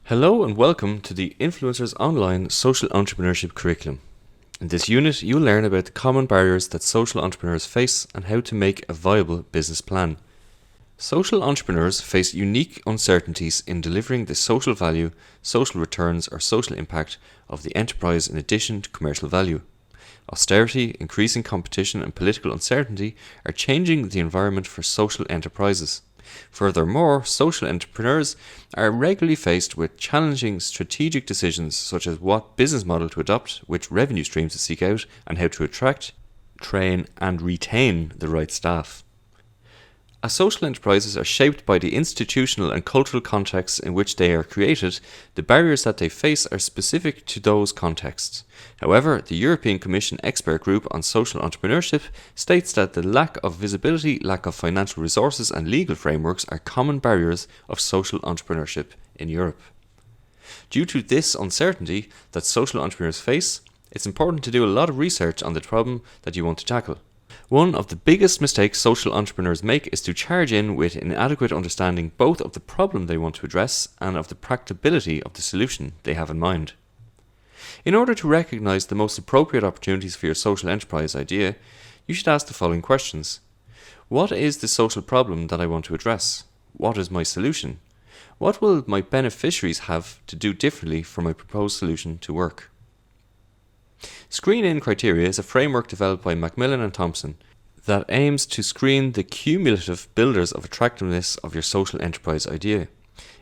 Hello and welcome to the Influencers Online Social Entrepreneurship Curriculum. In this unit, you'll learn about the common barriers that social entrepreneurs face and how to make a viable business plan. Social entrepreneurs face unique uncertainties in delivering the social value, social returns, or social impact of the enterprise in addition to commercial value. Austerity, increasing competition, and political uncertainty are changing the environment for social enterprises. Furthermore, social entrepreneurs are regularly faced with challenging strategic decisions such as what business model to adopt, which revenue streams to seek out, and how to attract, train, and retain the right staff. As social enterprises are shaped by the institutional and cultural contexts in which they are created, the barriers that they face are specific to those contexts. However, the European Commission Expert Group on Social Entrepreneurship states that the lack of visibility, lack of financial resources, and legal frameworks are common barriers of social entrepreneurship in Europe. Due to this uncertainty that social entrepreneurs face, it's important to do a lot of research on the problem that you want to tackle. One of the biggest mistakes social entrepreneurs make is to charge in with inadequate understanding both of the problem they want to address and of the practicability of the solution they have in mind. In order to recognize the most appropriate opportunities for your social enterprise idea, you should ask the following questions. What is the social problem that I want to address? What is my solution? What will my beneficiaries have to do differently for my proposed solution to work? Screen-in criteria is a framework developed by Macmillan and Thompson that aims to screen the cumulative builders of attractiveness of your social enterprise idea.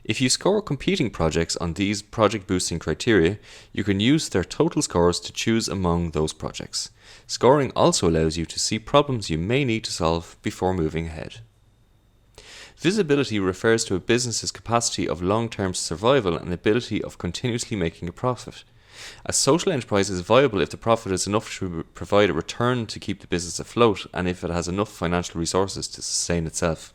If you score competing projects on these project boosting criteria, you can use their total scores to choose among those projects. Scoring also allows you to see problems you may need to solve before moving ahead. Visibility refers to a business's capacity of long-term survival and ability of continuously making a profit. A social enterprise is viable if the profit is enough to provide a return to keep the business afloat and if it has enough financial resources to sustain itself.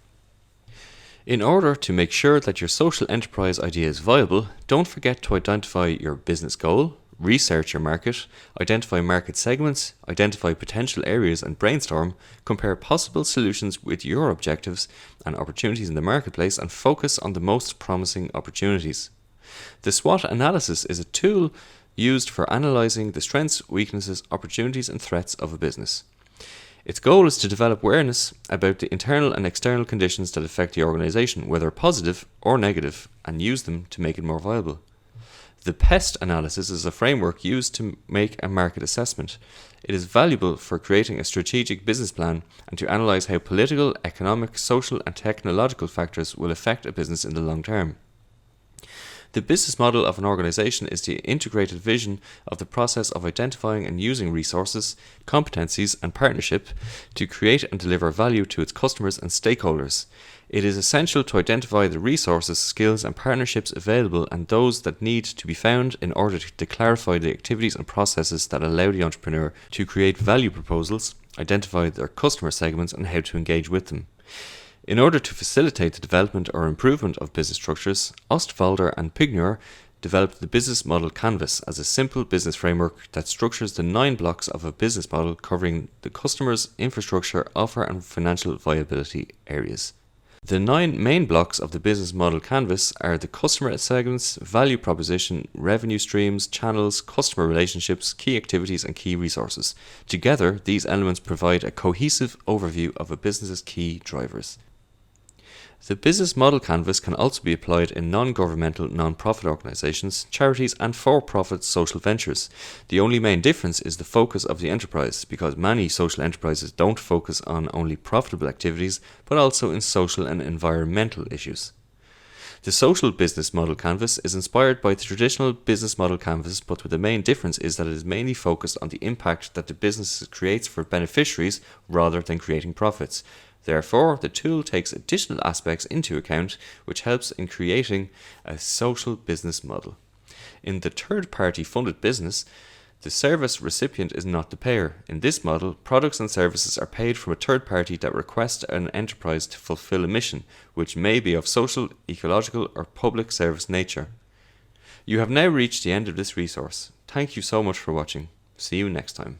In order to make sure that your social enterprise idea is viable, don't forget to identify your business goal, research your market, identify market segments, identify potential areas and brainstorm, compare possible solutions with your objectives and opportunities in the marketplace, and focus on the most promising opportunities. The SWOT analysis is a tool used for analyzing the strengths, weaknesses, opportunities, and threats of a business. Its goal is to develop awareness about the internal and external conditions that affect the organization, whether positive or negative, and use them to make it more viable. The PEST analysis is a framework used to make a market assessment. It is valuable for creating a strategic business plan and to analyze how political, economic, social, and technological factors will affect a business in the long term. The business model of an organization is the integrated vision of the process of identifying and using resources, competencies, and partnership to create and deliver value to its customers and stakeholders. It is essential to identify the resources, skills, and partnerships available and those that need to be found in order to clarify the activities and processes that allow the entrepreneur to create value proposals, identify their customer segments, and how to engage with them. In order to facilitate the development or improvement of business structures, Ostwalder and Pigneur developed the Business Model Canvas as a simple business framework that structures the 9 blocks of a business model covering the customer's infrastructure, offer, and financial viability areas. The 9 main blocks of the Business Model Canvas are the customer segments, value proposition, revenue streams, channels, customer relationships, key activities, and key resources. Together, these elements provide a cohesive overview of a business's key drivers. The Business Model Canvas can also be applied in non-governmental, non-profit organizations, charities, and for-profit social ventures. The only main difference is the focus of the enterprise, because many social enterprises don't focus on only profitable activities, but also in social and environmental issues. The Social Business Model Canvas is inspired by the traditional Business Model Canvas, but the main difference is that it is mainly focused on the impact that the business creates for beneficiaries rather than creating profits. Therefore, the tool takes additional aspects into account, which helps in creating a social business model. In the third-party funded business, the service recipient is not the payer. In this model, products and services are paid from a third party that requests an enterprise to fulfill a mission, which may be of social, ecological, or public service nature. You have now reached the end of this resource. Thank you so much for watching. See you next time.